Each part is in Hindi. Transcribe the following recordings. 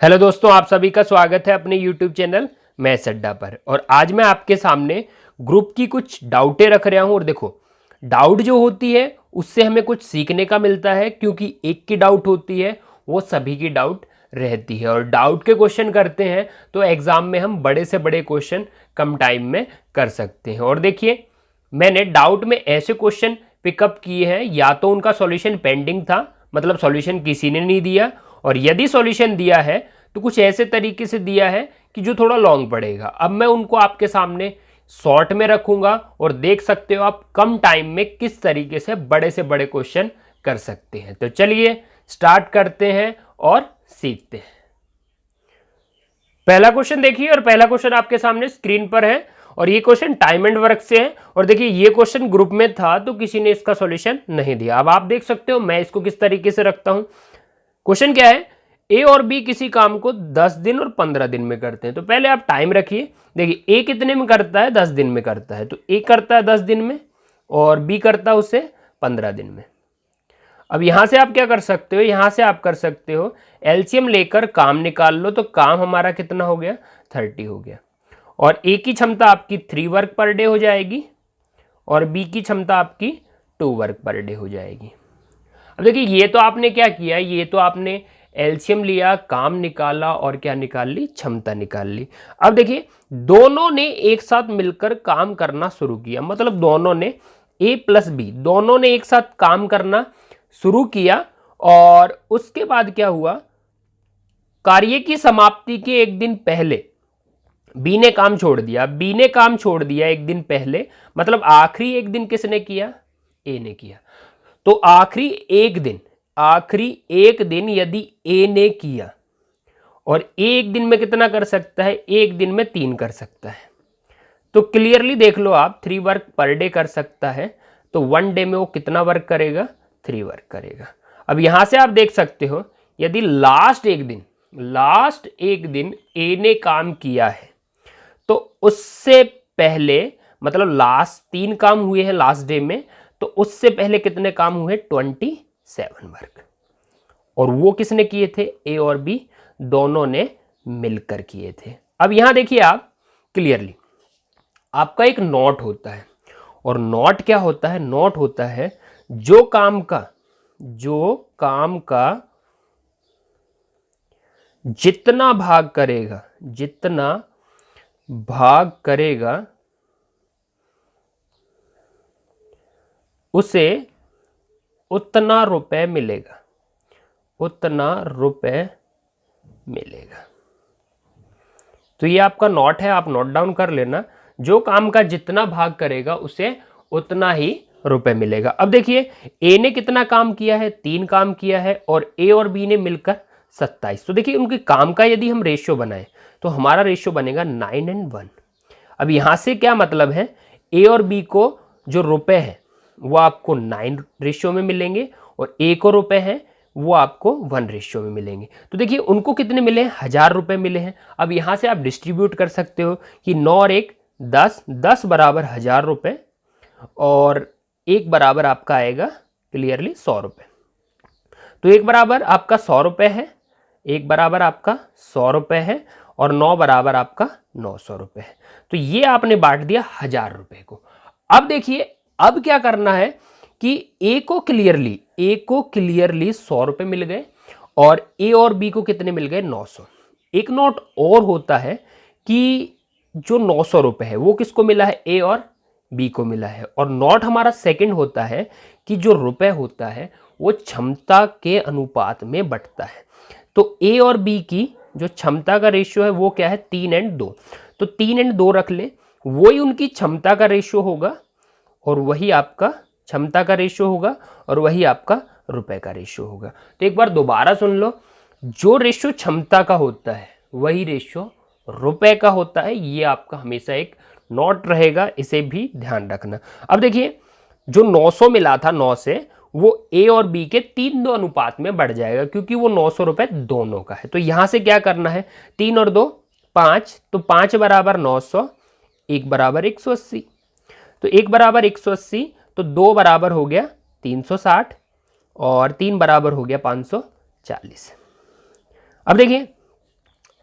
हेलो दोस्तों, आप सभी का स्वागत है अपने YouTube चैनल मैथ्स अड्डा पर। और आज मैं आपके सामने ग्रुप की कुछ डाउटें रख रहा हूं। और देखो, डाउट जो होती है उससे हमें कुछ सीखने का मिलता है, क्योंकि एक की डाउट होती है वो सभी की डाउट रहती है। और डाउट के क्वेश्चन करते हैं तो एग्जाम में हम बड़े से बड़े क्वेश्चन कम टाइम में कर सकते हैं। और देखिए, मैंने डाउट में ऐसे क्वेश्चन पिकअप किए हैं, या तो उनका सॉल्यूशन पेंडिंग था, मतलब सॉल्यूशन किसी ने नहीं दिया, और यदि सॉल्यूशन दिया है तो कुछ ऐसे तरीके से दिया है कि जो थोड़ा लॉन्ग पड़ेगा। अब मैं उनको आपके सामने शॉर्ट में रखूंगा और देख सकते हो आप कम टाइम में किस तरीके से बड़े क्वेश्चन कर सकते हैं। तो चलिए स्टार्ट करते हैं और सीखते हैं। पहला क्वेश्चन देखिए, और पहला क्वेश्चन आपके सामने स्क्रीन पर है। और ये क्वेश्चन टाइम एंड वर्क से है। और देखिए, ये क्वेश्चन ग्रुप में था तो किसी ने इसका सॉल्यूशन नहीं दिया। अब आप देख सकते हो मैं इसको किस तरीके से रखता हूं। क्वेश्चन क्या है, ए और बी किसी काम को 10 दिन और 15 दिन में करते हैं। तो पहले आप टाइम रखिए। देखिए, ए कितने में करता है, 10 दिन में करता है। तो ए करता है 10 दिन में और बी करता है उसे 15 दिन में। अब यहां से आप क्या कर सकते हो, यहां से आप कर सकते हो एलसीएम लेकर काम निकाल लो। तो काम हमारा कितना हो गया, 30 हो गया। और ए की क्षमता आपकी 3 वर्क पर डे हो जाएगी और बी की क्षमता आपकी 2 वर्क पर डे हो जाएगी। अब देखिए, ये तो आपने क्या किया, ये तो आपने एलसीएम लिया, काम निकाला और क्या निकाल ली, क्षमता निकाल ली। अब देखिए, दोनों ने एक साथ मिलकर काम करना शुरू किया, मतलब दोनों ने ए प्लस बी दोनों ने एक साथ काम करना शुरू किया। और उसके बाद क्या हुआ, कार्य की समाप्ति के एक दिन पहले बी ने काम छोड़ दिया। बी ने काम छोड़ दिया एक दिन पहले, मतलब आखिरी एक दिन किसने किया, ए ने किया। तो आखिरी एक दिन यदि ए ने किया, और एक दिन में कितना कर सकता है, एक दिन में 3 कर सकता है। तो क्लियरली देख लो आप, 3 वर्क पर डे कर सकता है। तो 1 डे में वो कितना वर्क करेगा, 3 वर्क करेगा। अब यहां से आप देख सकते हो, यदि लास्ट एक दिन ए ने काम किया है तो उससे पहले, मतलब लास्ट 3 काम हुए हैं लास्ट डे में, तो उससे पहले कितने काम हुए, 27 वर्क। और वो किसने किए थे, ए और बी दोनों ने मिलकर किए थे। अब यहां देखिए आप क्लियरली, आपका एक नोट होता है। और नोट क्या होता है, नोट होता है जो काम का जितना भाग करेगा उसे उतना रुपए मिलेगा, तो ये आपका नोट है, आप नोट डाउन कर लेना। जो काम का जितना भाग करेगा उसे उतना ही रुपए मिलेगा। अब देखिए, ए ने कितना काम किया है, 3 काम किया है, और ए और बी ने मिलकर 27। तो देखिए, उनके काम का यदि हम रेशियो बनाए तो हमारा रेशियो बनेगा 9 और 1। अब यहां से क्या मतलब है, ए और बी को जो रुपए हैं वो आपको 9 रेशियो में मिलेंगे, और ए को रुपए हैं वो आपको 1 रेशियो में मिलेंगे। तो देखिए, उनको कितने मिले हैं, 1000 रुपए मिले हैं। अब यहां से आप डिस्ट्रीब्यूट कर सकते हो कि 9 और 1 10, 10 बराबर 1000 रुपए, और 1 बराबर आपका आएगा क्लियरली 100 रुपए। तो 1 बराबर आपका 100 रुपए है, 1 बराबर आपका 100 रुपए है, और 9 बराबर आपका 900 रुपए है। तो ये आपने बांट दिया 1000 रुपए को। अब देखिए, अब क्या करना है कि ए को क्लियरली 100 रुपए मिल गए, और ए और बी को कितने मिल गए, 900। एक नोट और होता है कि जो 900 रुपए है वो किसको मिला है, ए और बी को मिला है। और नोट हमारा सेकंड होता है कि जो रुपए होता है वो क्षमता के अनुपात में बंटता है। तो ए और बी की जो क्षमता का रेशियो है वो क्या है, 3 और 2। तो 3 और 2 रख ले, वही उनकी क्षमता का रेशियो होगा, और वही आपका क्षमता का रेशियो होगा, और वही आपका रुपए का रेशियो होगा। तो एक बार दोबारा सुन लो, जो रेशियो क्षमता का होता है वही रेशियो रुपए का होता है। ये आपका हमेशा एक नोट रहेगा, इसे भी ध्यान रखना। अब देखिए, जो 900 मिला था 9 से, वो ए और बी के 3-2 अनुपात में बढ़ जाएगा, क्योंकि वो 900 रुपए दोनों का है। तो यहां से क्या करना है, 3 और 2 5, तो 5 बराबर 900, 1 बराबर 180। तो 1 बराबर 180, तो 2 बराबर हो गया 360, और 3 बराबर हो गया 540। अब देखिए,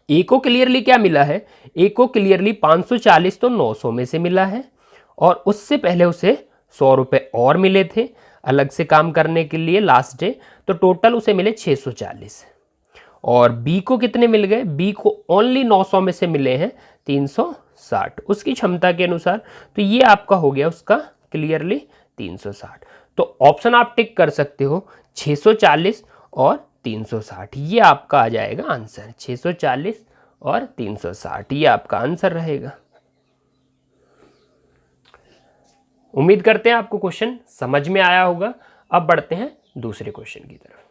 ए को क्लियरली क्या मिला है, ए को क्लियरली 540 तो 900 में से मिला है, और उससे पहले उसे 100 रुपये और मिले थे अलग से काम करने के लिए लास्ट डे, तो टोटल उसे मिले 640। और बी को कितने मिल गए, बी को ओनली 900 में से मिले हैं 360 उसकी क्षमता के अनुसार। तो ये आपका हो गया उसका क्लियरली 360। तो ऑप्शन आप टिक कर सकते हो 640 और 360, ये आपका आ जाएगा आंसर। 640 और 360 ये आपका आंसर रहेगा। उम्मीद करते हैं आपको क्वेश्चन समझ में आया होगा। अब बढ़ते हैं दूसरे क्वेश्चन की तरफ।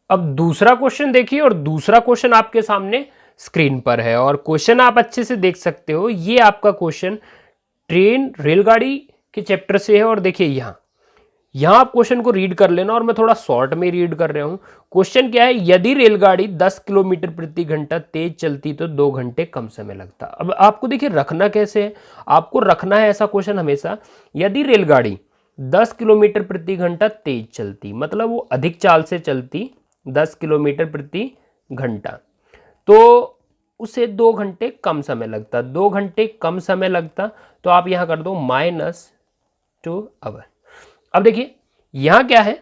अब दूसरा क्वेश्चन देखिए, और दूसरा क्वेश्चन आपके सामने स्क्रीन पर है, और क्वेश्चन आप अच्छे से देख सकते हो। ये आपका क्वेश्चन ट्रेन रेलगाड़ी के चैप्टर से है, और देखिए यहां आप क्वेश्चन को रीड कर लेना, और मैं थोड़ा शॉर्ट में रीड कर रहा हूं। क्वेश्चन क्या है, यदि रेलगाड़ी 10 किलोमीटर प्रति घंटा तेज चलती तो 2 घंटे कम समय लगता। अब आपको देखिए रखना कैसे है, आपको रखना है ऐसा क्वेश्चन हमेशा, यदि रेलगाड़ी 10 किलोमीटर प्रति घंटा तेज चलती, मतलब वो अधिक चाल से चलती 10 किलोमीटर प्रति घंटा, तो उसे 2 घंटे कम समय लगता। 2 घंटे कम समय लगता, तो आप यहां कर दो -2 आवर। अब देखिए यहां क्या है,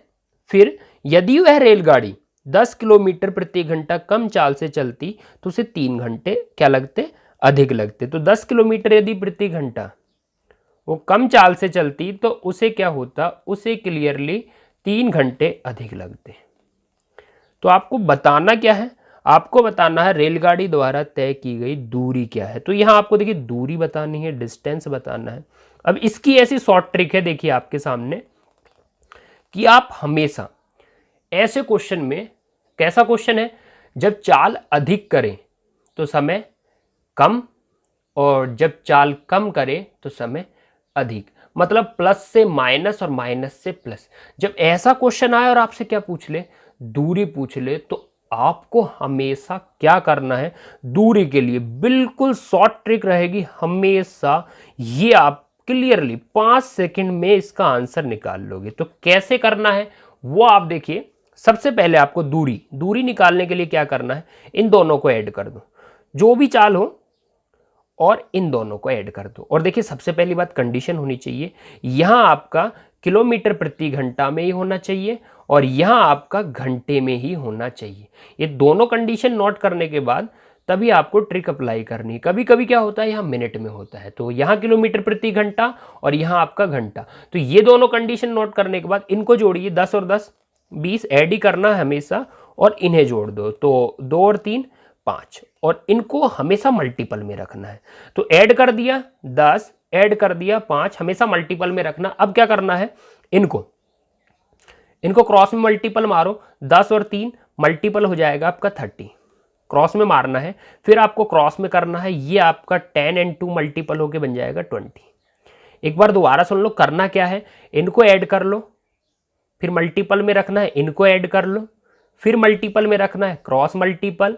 फिर यदि वह रेलगाड़ी 10 किलोमीटर प्रति घंटा कम चाल से चलती तो उसे 3 घंटे क्या लगते, अधिक लगते। तो 10 किलोमीटर यदि प्रति घंटा वो कम चाल से चलती तो उसे क्या होता, उसे क्लियरली 3 घंटे अधिक लगते। तो आपको बताना क्या है, आपको बताना है रेलगाड़ी द्वारा तय की गई दूरी क्या है। तो यहां आपको देखिए दूरी बतानी है, डिस्टेंस बताना है। अब इसकी ऐसी शॉर्ट ट्रिक है देखिए आपके सामने, कि आप हमेशा ऐसे क्वेश्चन में, कैसा क्वेश्चन है, जब चाल अधिक करें तो समय कम, और जब चाल कम करें तो समय अधिक, मतलब प्लस से माइनस और माइनस से प्लस। जब ऐसा क्वेश्चन आए और आपसे क्या पूछ ले, दूरी पूछ ले, तो आपको हमेशा क्या करना है, दूरी के लिए बिल्कुल शॉर्ट ट्रिक रहेगी हमेशा, ये आप क्लियरली 5 सेकंड में इसका आंसर निकाल लोगे। तो कैसे करना है वो आप देखिए। सबसे पहले आपको दूरी निकालने के लिए क्या करना है, इन दोनों को ऐड कर दो, जो भी चाल हो, और इन दोनों को ऐड कर दो। और देखिए सबसे पहली बात कंडीशन होनी चाहिए, यहां आपका किलोमीटर प्रति घंटा में ही होना चाहिए, और यहां आपका घंटे में ही होना चाहिए। ये दोनों कंडीशन नोट करने के बाद तभी आपको ट्रिक अप्लाई करनी है। कभी कभी क्या होता है, यहाँ मिनट में होता है, तो यहाँ किलोमीटर प्रति घंटा और यहाँ आपका घंटा। तो ये दोनों कंडीशन नोट करने के बाद इनको जोड़िए, 10 और 10 20 ऐड ही करना है हमेशा, और इन्हें जोड़ दो, तो 2 और 3 5, और इनको हमेशा मल्टीपल में रखना है। तो ऐड कर दिया 10, ऐड कर दिया 5, हमेशा मल्टीपल में रखना। अब क्या करना है, इनको क्रॉस में मल्टीपल मारो, 10 और 3 मल्टीपल हो जाएगा आपका 30, क्रॉस में मारना है। फिर आपको क्रॉस में करना है, ये आपका 10 और 2 मल्टीपल होके बन जाएगा 20। एक बार दोबारा सुन लो, करना क्या है, इनको ऐड कर लो, फिर मल्टीपल में रखना है, इनको ऐड कर लो, फिर मल्टीपल में रखना है, क्रॉस मल्टीपल,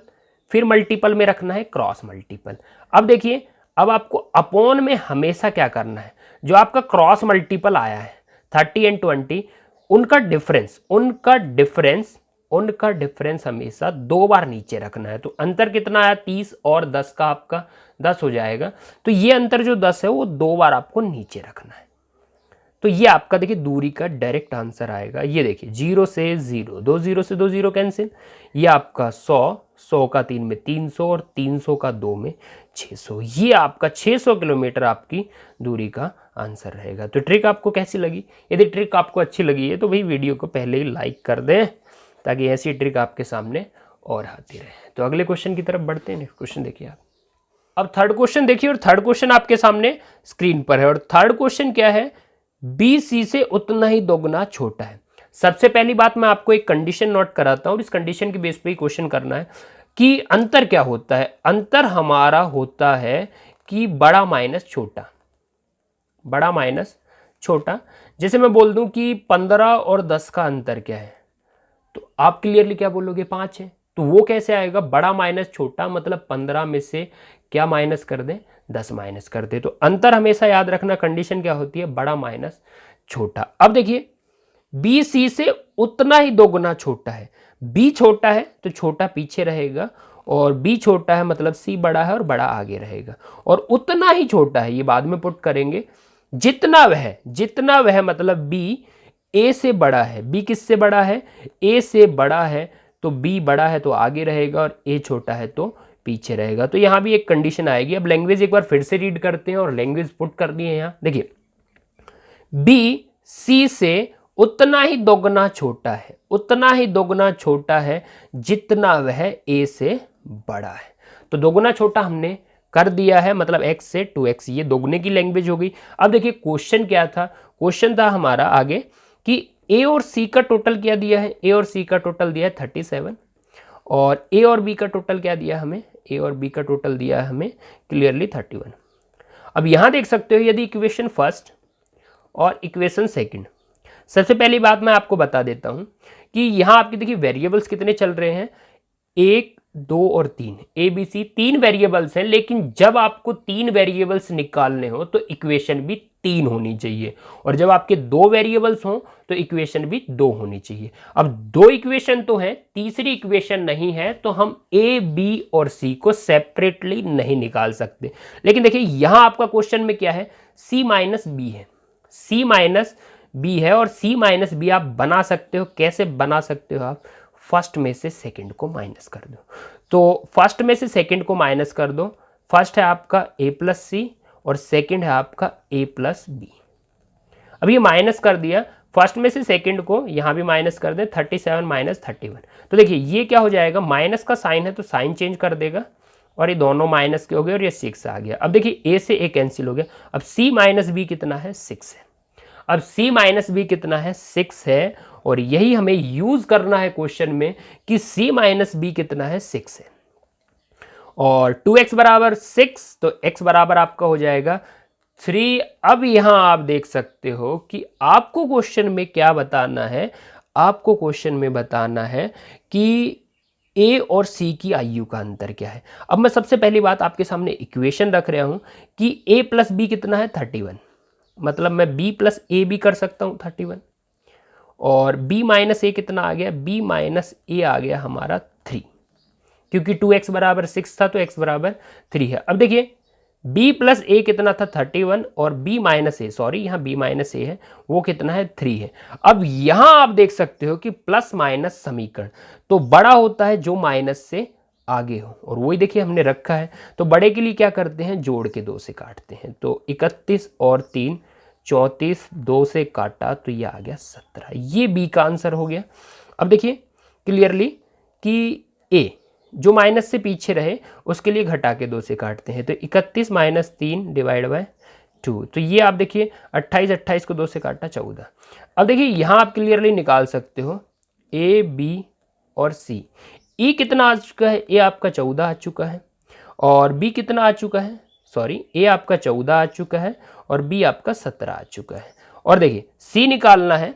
फिर मल्टीपल में रखना है, क्रॉस मल्टीपल। अब देखिए, अब आपको अपॉन में हमेशा क्या करना है, जो आपका क्रॉस मल्टीपल आया है 30 और 20, उनका डिफरेंस हमेशा 2 बार नीचे रखना है। तो अंतर कितना आया, 30 और 10 का आपका 10 हो जाएगा। तो ये अंतर जो 10 है वो 2 बार आपको नीचे रखना है। तो ये आपका देखिए दूरी का डायरेक्ट आंसर आएगा। ये देखिए 0 से 0, 2 0 से 2 0 कैंसिल, ये आपका 100 का 3 में 300 और 300 का 2 में 600, ये आपका 600 किलोमीटर आपकी दूरी का आंसर रहेगा। तो ट्रिक आपको कैसी लगी? यदि ट्रिक आपको अच्छी लगी है तो भाई वीडियो को पहले ही लाइक कर दें, ताकि ऐसी ट्रिक आपके सामने और आती रहे। तो अगले क्वेश्चन की तरफ बढ़ते हैं। नेक्स्ट क्वेश्चन देखिए आप। अब थर्ड क्वेश्चन देखिए, और थर्ड क्वेश्चन आपके सामने स्क्रीन पर है। और थर्ड क्वेश्चन क्या है, बी सी से उतना ही दोगुना छोटा है। सबसे पहली बात मैं आपको एक कंडीशन नोट कराता हूं, और इस कंडीशन के बेस पे ही क्वेश्चन करना है कि अंतर क्या होता है। अंतर हमारा होता है कि बड़ा माइनस छोटा, बड़ा माइनस छोटा। जैसे मैं बोल दूं कि 15 और 10 का अंतर क्या है, तो आप क्लियरली क्या बोलोगे, 5 है। तो वो कैसे आएगा, बड़ा माइनस छोटा, मतलब 15 में से क्या माइनस कर दें, 10 माइनस कर दे। तो अंतर हमेशा याद रखना, कंडीशन क्या होती है, बड़ा माइनस छोटा। अब देखिए बी सी से उतना ही दोगुना छोटा है। बी छोटा है तो छोटा पीछे रहेगा, और बी छोटा है मतलब सी बड़ा है और बड़ा आगे रहेगा, और उतना ही छोटा है ये बाद में पुट करेंगे जितना वह मतलब बी ए से बड़ा है। बी किससे बड़ा है? ए से बड़ा है, तो बी बड़ा है तो आगे रहेगा और ए छोटा है तो पीछे रहेगा। तो यहां भी एक कंडीशन आएगी। अब लैंग्वेज एक बार फिर से रीड करते हैं और लैंग्वेज पुट करनी है। यहां देखिए, बी सी से उतना ही दोगुना छोटा है, उतना ही दोगुना छोटा है जितना वह ए से बड़ा है। तो दोगुना छोटा हमने कर दिया है, मतलब x से 2x, ये दोगुने की लैंग्वेज हो गई। अब देखिए क्वेश्चन क्या था? क्वेश्चन था हमारा आगे कि a और c का टोटल क्या दिया है? a और c का टोटल दिया है 37, और a और b का टोटल क्या दिया हमें? a और b का टोटल दिया है हमें क्लियरली 31। अब यहां देख सकते हो, यदि इक्वेशन फर्स्ट और इक्वेशन सेकंड, सबसे पहली बात मैं आपको बता देता हूं कि यहां आपके देखिए वेरिएबल्स कितने चल रहे हैं, 1 2 और 3, ए बी सी 3 वेरिएबल्स हैं। लेकिन जब आपको 3 वेरिएबल्स निकालने हो तो इक्वेशन भी 3 होनी चाहिए, और जब आपके 2 वेरिएबल्स हो तो इक्वेशन भी 2 होनी चाहिए। अब 2 इक्वेशन तो है, तीसरी इक्वेशन नहीं है, तो हम ए बी और सी को सेपरेटली नहीं निकाल सकते। लेकिन देखिए यहां आपका क्वेश्चन में क्या है? सी माइनस बी है, सी माइनस बी है, और सी माइनस बी आप बना सकते हो। कैसे बना सकते हो आप? फर्स्ट में से सेकंड को माइनस कर दो। तो फर्स्ट में से सेकंड को माइनस कर दो। फर्स्ट है आपका a प्लस सी और सेकंड है आपका a प्लस बी। अब ये माइनस कर दिया, फर्स्ट में से सेकंड को यहां भी माइनस कर दें, 37 माइनस 31। तो देखिए ये क्या हो जाएगा, माइनस का साइन है तो साइन चेंज कर देगा, और ये दोनों माइनस के हो गए और ये 6 आ गया। अब देखिए a से a कैंसिल हो गया। अब c माइनस बी कितना है? 6 है। अब c माइनस बी कितना है? 6 है, और यही हमें यूज करना है क्वेश्चन में कि c माइनस बी कितना है? 6 है, और 2x बराबर 6, तो x बराबर आपका हो जाएगा 3। अब यहां आप देख सकते हो कि आपको क्वेश्चन में क्या बताना है, आपको क्वेश्चन में बताना है कि a और c की आयु का अंतर क्या है। अब मैं सबसे पहली बात आपके सामने इक्वेशन रख रहा हूं कि a प्लस बी कितना है? 31, मतलब मैं b प्लस ए भी कर सकता हूं 31, और b माइनस ए कितना आ गया? b माइनस ए आ गया हमारा 3, क्योंकि 2x बराबर 6 था तो x बराबर 3 है। अब देखिए b प्लस ए कितना था? 31, और b माइनस ए, सॉरी यहाँ b माइनस ए है, वो कितना है? 3 है। अब यहां आप देख सकते हो कि प्लस माइनस समीकरण तो बड़ा होता है जो माइनस से आगे हो, और वही देखिए हमने रखा है। तो बड़े के लिए क्या करते हैं? जोड़ के 2 से काटते हैं। तो 31 और 3 34, 2 से काटा तो ये आ गया 17। ये बी का आंसर हो गया। अब देखिए क्लियरली कि ए जो माइनस से पीछे रहे उसके लिए घटा के 2 से काटते हैं, तो 31 माइनस 3 डिवाइड बाय 2, तो ये आप देखिए 28, 28 को 2 से काटा 14। अब देखिए यहाँ आप क्लियरली निकाल सकते हो ए बी और सी। ई कितना आ चुका है? ए आपका 14 आ चुका है, और बी कितना आ चुका है? सॉरी, ए आपका 14 आ चुका है और बी आपका 17 आ चुका है। और देखिए सी निकालना है,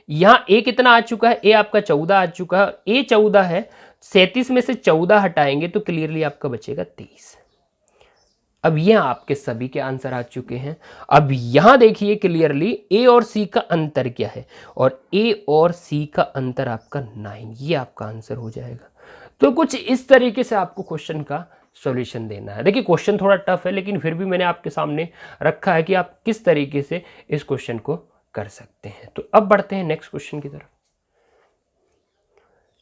यहां ए कितना आ चुका है? ए आपका 14 आ चुका है, ए 14 है, 37 में से 14 हटाएंगे तो क्लियरली आपका बचेगा 23। अब ये आपके सभी के आंसर आ चुके हैं। अब यहां देखिए क्लियरली ए और सी का अंतर क्या है, और ए और सी का अंतर आपका 9, ये आपका आंसर हो जाएगा। तो कुछ इस तरीके से आपको क्वेश्चन का सॉल्यूशन देना है। देखिए क्वेश्चन थोड़ा टफ है, लेकिन फिर भी मैंने आपके सामने रखा है कि आप किस तरीके से इस क्वेश्चन को कर सकते हैं। तो अब बढ़ते हैं नेक्स्ट क्वेश्चन की तरफ।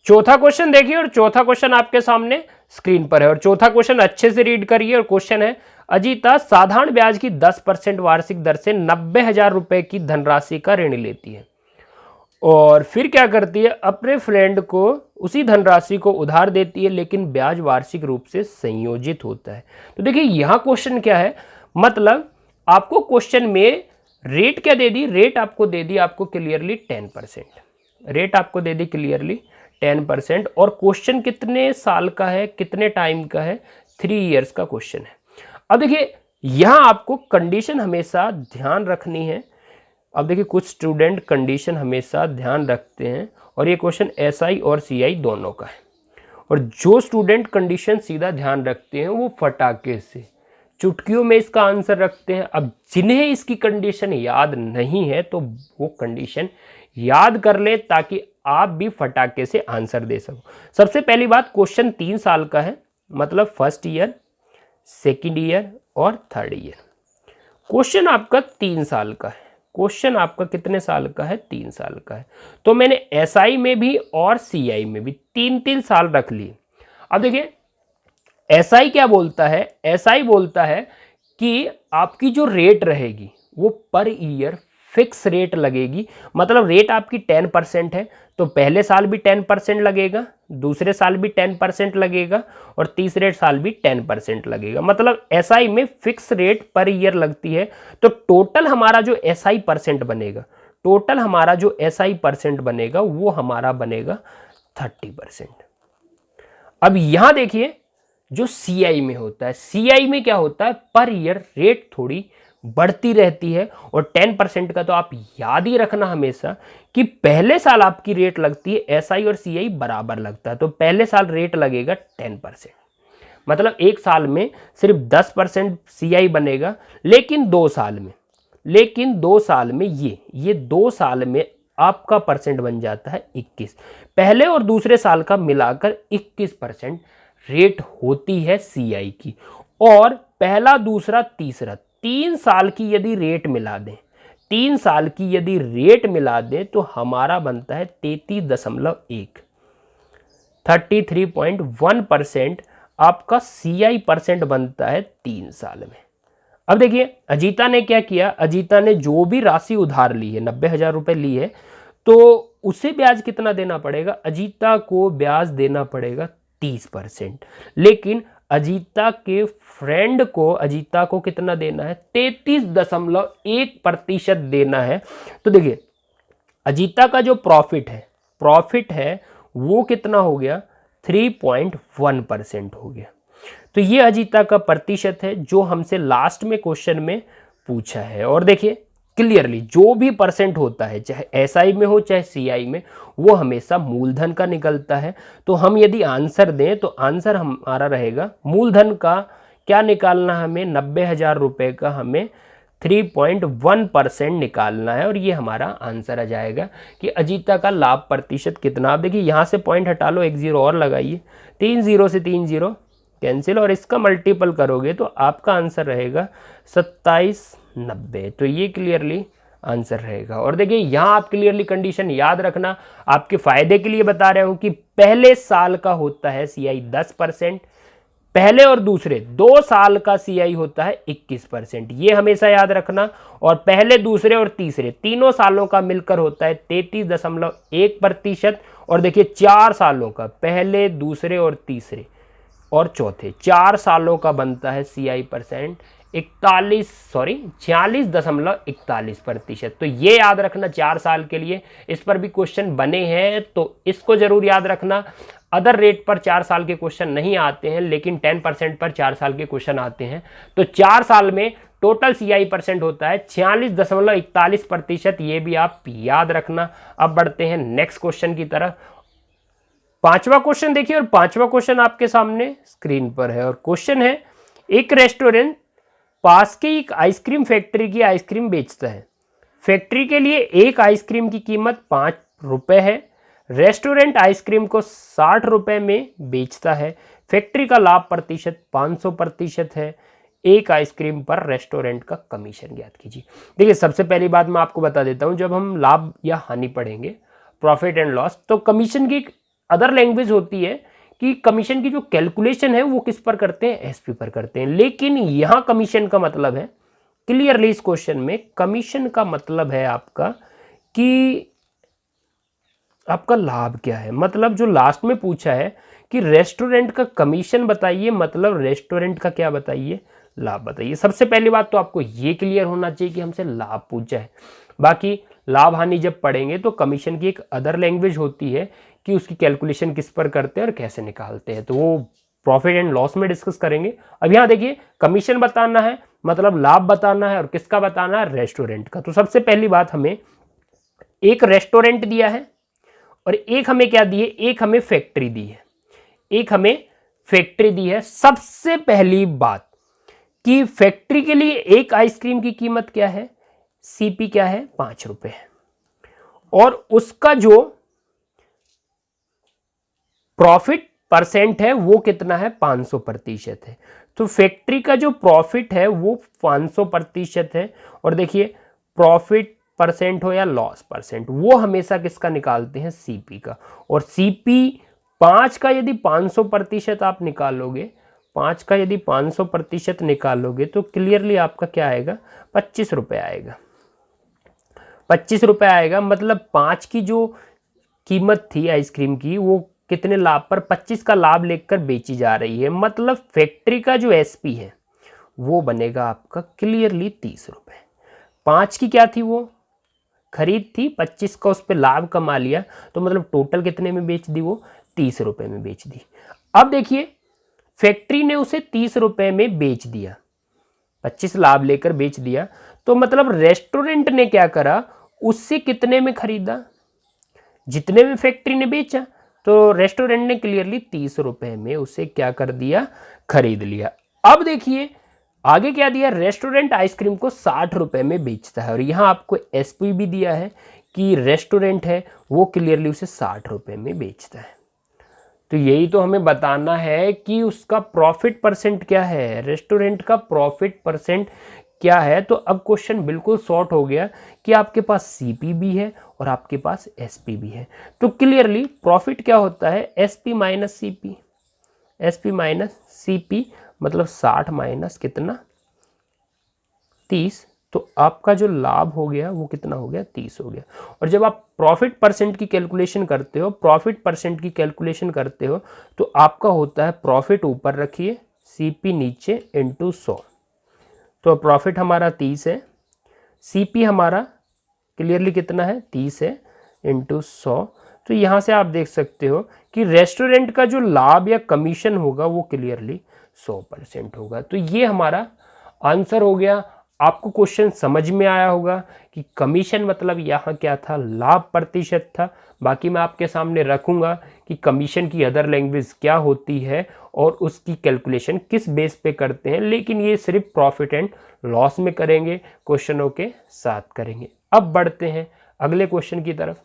चौथा क्वेश्चन देखिए, और चौथा क्वेश्चन आपके सामने स्क्रीन पर है, और चौथा क्वेश्चन अच्छे से रीड करिए। और क्वेश्चन है, अजीता साधारण ब्याज की 10% वार्षिक दर से 90,000 रुपए की धनराशि का ऋण लेती है, और फिर क्या करती है? अपने फ्रेंड को उसी धनराशि को उधार देती है, लेकिन ब्याज वार्षिक रूप से संयोजित होता है। तो देखिए यहां क्वेश्चन क्या है, मतलब आपको क्वेश्चन में रेट क्या दे दी? रेट आपको दे दी आपको क्लियरली 10%, रेट आपको दे दी क्लियरली 10%, और क्वेश्चन कितने साल का है, कितने टाइम का है? 3 इयर्स का क्वेश्चन है। अब देखिए यहां आपको कंडीशन हमेशा ध्यान रखनी है। अब देखिए कुछ स्टूडेंट कंडीशन हमेशा ध्यान रखते हैं, और ये क्वेश्चन एसआई और सीआई दोनों का है, और जो स्टूडेंट कंडीशन सीधा ध्यान रखते हैं वो फटाके से चुटकियों में इसका आंसर रखते हैं। अब जिन्हें इसकी कंडीशन याद नहीं है तो वो कंडीशन याद कर ले ताकि आप भी फटाके से आंसर दे सको। सबसे पहली बात, क्वेश्चन 3 साल का है, मतलब फर्स्ट ईयर, सेकंड ईयर और थर्ड ईयर। क्वेश्चन आपका 3 साल का है। क्वेश्चन आपका कितने साल का है? 3 साल का है। तो मैंने एसआई में भी और सीआई में भी 3-3 साल रख लिए। अब देखिए एसआई क्या बोलता है? एसआई बोलता है कि आपकी जो रेट रहेगी वो पर ईयर फिक्स रेट लगेगी। मतलब रेट आपकी 10% है तो पहले साल भी 10% लगेगा, दूसरे साल भी 10% लगेगा और तीसरे साल भी 10% लगेगा। मतलब एसआई में फिक्स रेट पर ईयर लगती है। तो टोटल हमारा जो एसआई परसेंट बनेगा, टोटल हमारा जो एसआई परसेंट बनेगा वो हमारा बनेगा 30%। अब यहां देखिए जो सीआई में होता है, सीआई में क्या होता है? पर ईयर रेट थोड़ी बढ़ती रहती है। और 10% का तो आप याद ही रखना हमेशा कि पहले साल आपकी रेट लगती है, एसआई और सीआई बराबर लगता है। तो पहले साल रेट लगेगा 10%, मतलब एक साल में सिर्फ 10% सीआई बनेगा। लेकिन 2 साल में, ये 2 साल में आपका परसेंट बन जाता है 21। पहले और दूसरे साल का मिलाकर 21% रेट होती है सीआई की। और पहला, दूसरा, तीसरा 3 साल की यदि रेट मिला दें, 3 साल की यदि रेट मिला दें तो हमारा बनता है 33.1, 33.1% आपका सीआई परसेंट बनता है 3 साल में। अब देखिए अजीता ने क्या किया? अजीता ने जो भी राशि उधार ली है, 90,000 रुपए ली है, तो उसे ब्याज कितना देना पड़ेगा? अजीता को ब्याज देना पड़ेगा 30%। लेकिन अजीता के फ्रेंड को, अजीता को कितना देना है? 33.1% देना है। तो देखिए अजीता का जो प्रॉफिट है वो कितना हो गया? 3.1% हो गया। तो ये अजीता का प्रतिशत है जो हमसे लास्ट में क्वेश्चन में पूछा है। और देखिए क्लियरली जो भी परसेंट होता है, चाहे एसआई में हो चाहे सीआई में, वो हमेशा मूलधन का निकलता है। तो हम यदि आंसर दें तो आंसर हमारा रहेगा मूलधन का क्या निकालना है हमें? 90,000 रुपये का हमें 3.1% निकालना है। और ये हमारा आंसर आ जाएगा कि अजीता का लाभ प्रतिशत कितना। आप देखिए यहाँ से पॉइंट हटा लो, 1 0 और लगाइए, 3 0 से 3 0 कैंसिल और इसका मल्टीपल करोगे तो आपका आंसर रहेगा 2790। तो ये क्लियरली आंसर रहेगा। और देखिए यहाँ आप क्लियरली कंडीशन याद रखना, आपके फायदे के लिए बता रहा हूँ कि पहले साल का होता है सीआई 10%, पहले और दूसरे 2 साल का सीआई होता है 21%, ये हमेशा याद रखना। और पहले, दूसरे और तीसरे तीनों सालों का मिलकर होता है 33.1%। और देखिए 4 सालों का, पहले, दूसरे और तीसरे और चौथे 4 सालों का बनता है सीआई परसेंट 46.41%। तो ये याद रखना 4 साल के लिए। इस पर भी क्वेश्चन बने हैं तो इसको जरूर याद रखना। अदर रेट पर 4 साल के क्वेश्चन नहीं आते हैं, लेकिन 10% पर 4 साल के क्वेश्चन आते हैं। तो 4 साल में टोटल सीआई परसेंट होता है 46.41%। ये भी आप याद रखना। अब बढ़ते हैं नेक्स्ट क्वेश्चन की तरफ। 5वां क्वेश्चन देखिए, और 5वां क्वेश्चन आपके सामने स्क्रीन पर है। और क्वेश्चन है, एक रेस्टोरेंट पास के एक आइसक्रीम फैक्ट्री की आइसक्रीम बेचता है। फैक्ट्री के लिए एक आइसक्रीम की कीमत 5 रुपए है। रेस्टोरेंट आइसक्रीम को 60 रुपए में बेचता है। फैक्ट्री का लाभ प्रतिशत 500% है। एक आइसक्रीम पर रेस्टोरेंट का कमीशन ज्ञात कीजिए। देखिए सबसे पहली बात मैं आपको बता देता हूं, जब हम लाभ या हानि पढ़ेंगे, प्रॉफिट एंड लॉस, तो कमीशन की अदर लैंग्वेज होती है कि कमीशन की जो कैलकुलेशन है वो किस पर करते हैं? एसपी पर करते हैं। लेकिन यहां कमीशन का मतलब है, क्लियरली इस क्वेश्चन में कमीशन का मतलब है आपका कि आपका लाभ क्या है। मतलब जो लास्ट में पूछा है कि रेस्टोरेंट का कमीशन बताइए, मतलब रेस्टोरेंट का क्या बताइए? लाभ बताइए। सबसे पहली बात तो आपको ये क्लियर होना चाहिए कि हमसे लाभ पूछा है। बाकी लाभ हानि जब पढ़ेंगे तो कमीशन की एक अदर लैंग्वेज होती है कि उसकी कैलकुलेशन किस पर करते हैं और कैसे निकालते हैं, तो वो प्रॉफिट एंड लॉस में डिस्कस करेंगे। अब यहाँ देखिए कमीशन बताना है, मतलब लाभ बताना है, और किसका बताना है? रेस्टोरेंट का। तो सबसे पहली बात, हमें एक रेस्टोरेंट दिया है और एक हमें क्या दी है? एक हमें फैक्ट्री दी है। एक हमें फैक्ट्री दी है। सबसे पहली बात कि फैक्ट्री के लिए एक आइसक्रीम की कीमत क्या है, सीपी क्या है, 5 रुपए है, और उसका जो प्रॉफिट परसेंट है वो कितना है, 500% है। तो फैक्ट्री का जो प्रॉफिट है वो 500% है। और देखिए प्रॉफिट परसेंट हो या लॉस परसेंट, वो हमेशा किसका निकालते हैं, सीपी का। और सीपी 5 का यदि 500% आप निकालोगे, 5 का यदि 500% निकालोगे तो क्लियरली आपका क्या आएगा, 25 रुपये आएगा। 25 रुपये आएगा, मतलब 5 की जो कीमत थी आइसक्रीम की वो कितने लाभ पर, 25 का लाभ लेकर बेची जा रही है। मतलब फैक्ट्री का जो एसपी है वो बनेगा आपका क्लियरली 30 रुपये। 5 की क्या थी, वो खरीद थी, 25 का उस पर लाभ कमा लिया, तो मतलब टोटल कितने में बेच दी, वो 30 रुपये में बेच दी। अब देखिए फैक्ट्री ने उसे 30 रुपये में बेच दिया, 25 लाभ लेकर बेच दिया, तो मतलब रेस्टोरेंट ने क्या करा, उससे कितने में खरीदा, जितने में फैक्ट्री ने बेचा, तो रेस्टोरेंट ने क्लियरली 30 रुपये में उसे क्या कर दिया, खरीद लिया। अब देखिए आगे क्या दिया, रेस्टोरेंट आइसक्रीम को 60 रुपये में बेचता है, और यहाँ आपको एसपी भी दिया है कि रेस्टोरेंट है वो क्लियरली उसे 60 रुपये में बेचता है। तो यही तो हमें बताना है कि उसका प्रॉफिट परसेंट क्या है, रेस्टोरेंट का प्रॉफिट परसेंट क्या है। तो अब क्वेश्चन बिल्कुल शॉर्ट हो गया कि आपके पास सीपी भी है और आपके पास एसपी भी है। तो क्लियरली प्रॉफिट क्या होता है, SP minus CP, SP minus CP, मतलब 60 माइनस कितना, 30, तो आपका जो लाभ हो गया वो कितना हो गया, 30 हो गया। और जब आप प्रॉफिट परसेंट की कैलकुलेशन करते हो, प्रॉफिट परसेंट की कैलकुलेशन करते हो, तो आपका होता है प्रॉफिट ऊपर रखिए, सीपी नीचे, इंटू 100। तो प्रॉफिट हमारा 30 है, सीपी हमारा क्लियरली कितना है, 30 है, इंटू 100। तो यहाँ से आप देख सकते हो कि रेस्टोरेंट का जो लाभ या कमीशन होगा वो क्लियरली 100% होगा। तो ये हमारा आंसर हो गया। आपको क्वेश्चन समझ में आया होगा कि कमीशन मतलब यहाँ क्या था, लाभ प्रतिशत था। बाकी मैं आपके सामने रखूँगा कि कमीशन की अदर लैंग्वेज क्या होती है और उसकी कैलकुलेशन किस बेस पे करते हैं, लेकिन ये सिर्फ प्रॉफिट एंड लॉस में करेंगे, क्वेश्चनों के साथ करेंगे। अब बढ़ते हैं अगले क्वेश्चन की तरफ।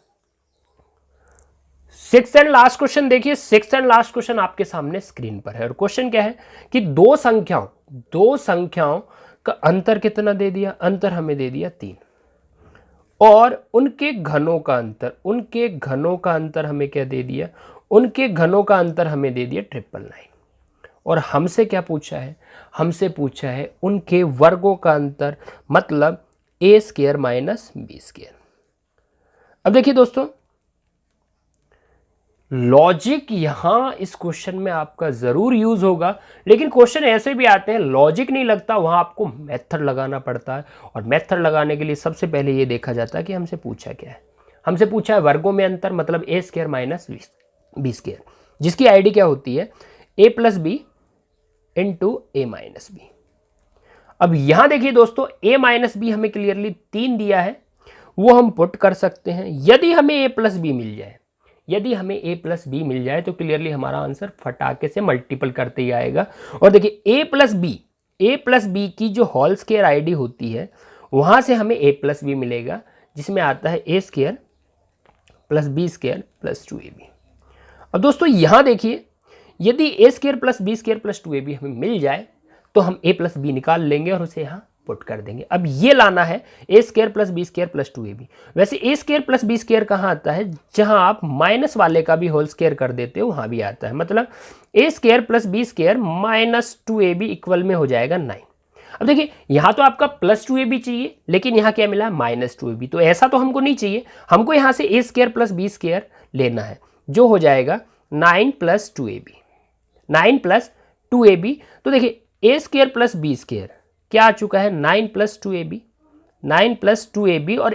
6th एंड लास्ट क्वेश्चन देखिए, 6th एंड लास्ट क्वेश्चन आपके सामने स्क्रीन पर है। और क्वेश्चन क्या है कि दो संख्याओं का अंतर कितना दे दिया, अंतर हमें दे दिया 3, और उनके घनों का अंतर हमें क्या दे दिया, उनके घनों का अंतर हमें दे दिया 999। और हमसे क्या पूछा है, हमसे पूछा है उनके वर्गों का अंतर, मतलब a² माइनस b²। अब देखिए दोस्तों, लॉजिक यहां इस क्वेश्चन में आपका जरूर यूज होगा, लेकिन क्वेश्चन ऐसे भी आते हैं लॉजिक नहीं लगता, वहां आपको मेथड लगाना पड़ता है। और मेथड लगाने के लिए सबसे पहले ये देखा जाता है कि हमसे पूछा क्या है। हमसे पूछा है वर्गों में अंतर, मतलब a² माइनस b², जिसकी आईडी क्या होती है, a plus B into A minus B. अब यहां देखिए दोस्तों, a माइनस बी हमें क्लियरली 3 दिया है, वो हम पुट कर सकते हैं। यदि हमें a प्लस बी मिल जाए, यदि हमें a प्लस बी मिल जाए तो क्लियरली हमारा आंसर फटाके से मल्टीपल करते ही आएगा। और देखिए a प्लस बी की जो होल स्क्वायर आईडी होती है, वहां से हमें a प्लस बी मिलेगा, जिसमें आता है a² plus b² plus 2ab। अब दोस्तों यहां देखिए, यदि a² plus b² plus 2ab हमें मिल जाए तो हम a प्लस बी निकाल लेंगे और उसे यहां पुट कर देंगे। अब ये लाना है a² plus b² plus 2ab। वैसे a² प्लस b² कहाँ आता है, जहां आप माइनस वाले का भी होल स्क्वायर कर देते हो वहां भी आता है, मतलब a² plus b² minus 2ab equal में हो जाएगा 9। अब देखिए यहां तो आपका प्लस 2ab चाहिए, लेकिन यहां क्या मिला, माइनस 2ab। तो ऐसा तो हमको नहीं चाहिए, हमको यहां से a² प्लस b² लेना है, जो हो जाएगा 9 प्लस 2ab, 9 प्लस 2ab। तो देखिए a² प्लस b² क्या आ चुका है, 9 प्लस 2ab, 9 प्लस 2ab, और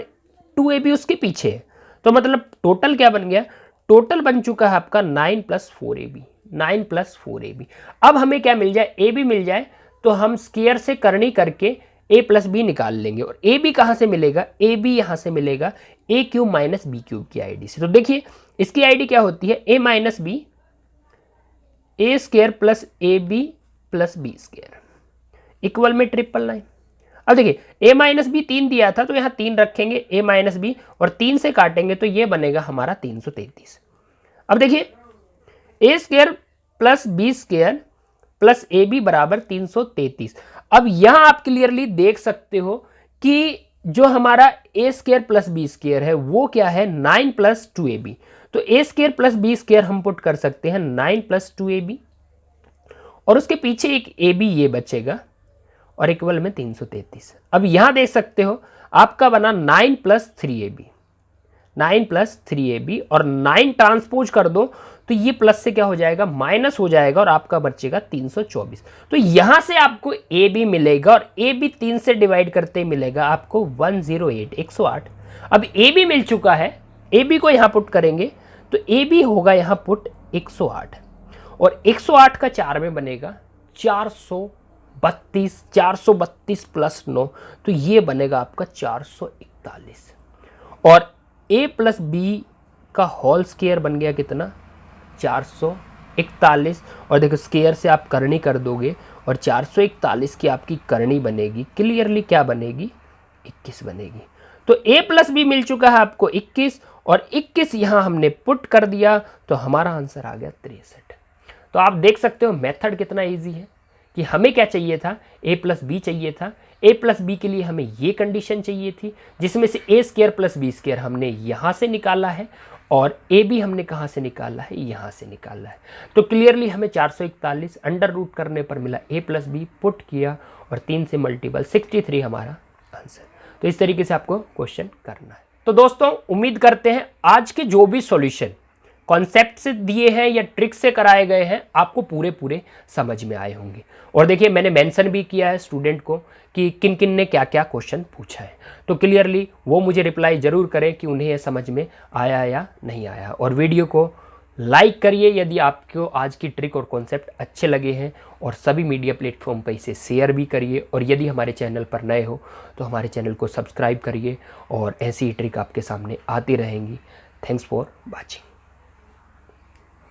2ab उसके पीछे है, तो मतलब टोटल क्या बन गया, टोटल बन चुका है आपका 9 प्लस 4ab, 9 प्लस 4ab। अब हमें क्या मिल जाए, ab मिल जाए, तो हम स्क्वायर से करनी करके a प्लस बी निकाल लेंगे। और ab कहाँ से मिलेगा, ab यहाँ से मिलेगा a³ माइनस b³ की आईडी से। तो देखिए इसकी आईडी क्या होती है, a minus B, a² plus ab plus b²। Equal में 999। अब देखिए a माइनस बी 3 दिया था तो यहाँ 3 रखेंगे a माइनस बी और 3 से काटेंगे तो ये बनेगा हमारा 333। अब देखिए A square plus B square plus A B बराबर 333। अब यहां आप क्लियरली देख सकते हो कि जो हमारा ए स्क्वायर प्लस बी स्क्वायर है वो क्या है 9 प्लस 2ab। तो ए स्क्वायर प्लस बी स्क्वायर हम पुट कर सकते हैं 9 प्लस 2ab और उसके पीछे एक ए बी ये बचेगा और इक्वल में 333। अब यहां देख सकते हो आपका बना 9 प्लस 3ab, 9 प्लस 3ab और 9 ट्रांसपोज कर दो तो ये प्लस से क्या हो जाएगा माइनस हो जाएगा और आपका बचेगा 324। तो यहां से आपको ए बी मिलेगा और ए बी 3 से डिवाइड करते ही मिलेगा आपको 108, 108। अब ए बी मिल चुका है, ए बी को यहां पुट करेंगे तो ए बी होगा यहां पुट 108 और 108 का 4 में बनेगा 432, 432 प्लस 9 तो ये बनेगा आपका 441 और a प्लस बी का होल स्क्वायर बन गया कितना 441 और देखो स्क्वायर से आप करनी कर दोगे और 441 की आपकी करनी बनेगी क्लियरली क्या बनेगी 21 बनेगी। तो a प्लस बी मिल चुका है आपको 21 और 21 यहां हमने पुट कर दिया तो हमारा आंसर आ गया 63। तो आप देख सकते हो मेथड कितना इजी है कि हमें क्या चाहिए था a प्लस बी चाहिए था, a प्लस बी के लिए हमें ये कंडीशन चाहिए थी जिसमें से a square plus B square हमने यहाँ से निकाला है और a बी हमने कहाँ से निकाला है यहाँ से निकाला है। तो क्लियरली हमें 441 अंडर रूट करने पर मिला a प्लस बी पुट किया और 3 से मल्टीपल 63 हमारा आंसर। तो इस तरीके से आपको क्वेश्चन करना है। तो दोस्तों उम्मीद करते हैं आज के जो भी सॉल्यूशन कॉन्सेप्ट से दिए हैं या ट्रिक से कराए गए हैं आपको पूरे समझ में आए होंगे। और देखिए मैंने मेंशन भी किया है स्टूडेंट को कि किन किन ने क्या क्या क्वेश्चन पूछा है तो क्लियरली वो मुझे रिप्लाई जरूर करें कि उन्हें यह समझ में आया या नहीं आया। और वीडियो को लाइक करिए यदि आपको आज की ट्रिक और कॉन्सेप्ट अच्छे लगे हैं और सभी मीडिया प्लेटफॉर्म पर इसे शेयर भी करिए। और यदि हमारे चैनल पर नए हो तो हमारे चैनल को सब्सक्राइब करिए और ऐसी ही ट्रिक आपके सामने आती रहेंगी। Thanks for watching.